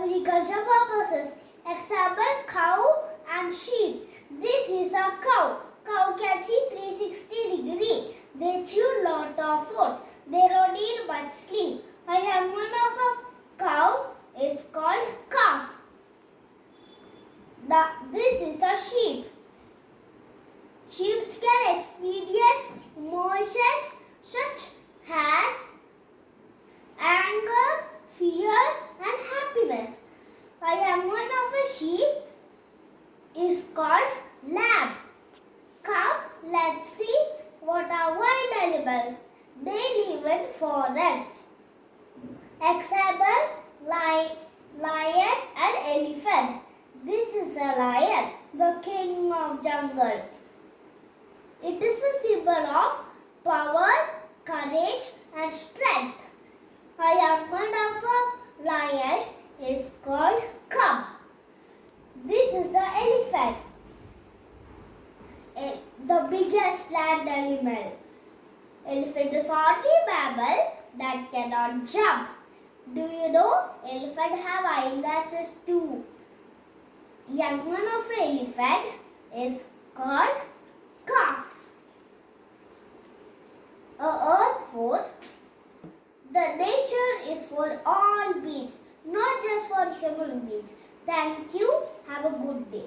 agriculture purposes. Example, cow and sheep. This is a cow. Cow can see 360 degree. They chew lot of food. They don't need much sleep. A young one of a cow is called calf. This is a sheep. Sheep can experience emotions such as anger, fear and happiness. A young one of a sheep is called lamb. Come, let's see what are wild animals. They live in forest. Example, lion and elephant. This is a lion, the king of jungle. It is a symbol of power, courage and strength. A young one of a lion is called cub. This is the elephant, the biggest land animal. Elephant is only mammal that cannot jump. Do you know elephant have eyeglasses too? Young one of elephant is called calf. A earth for the nature is for all beings, not just for human beings. Thank you. Have a good day.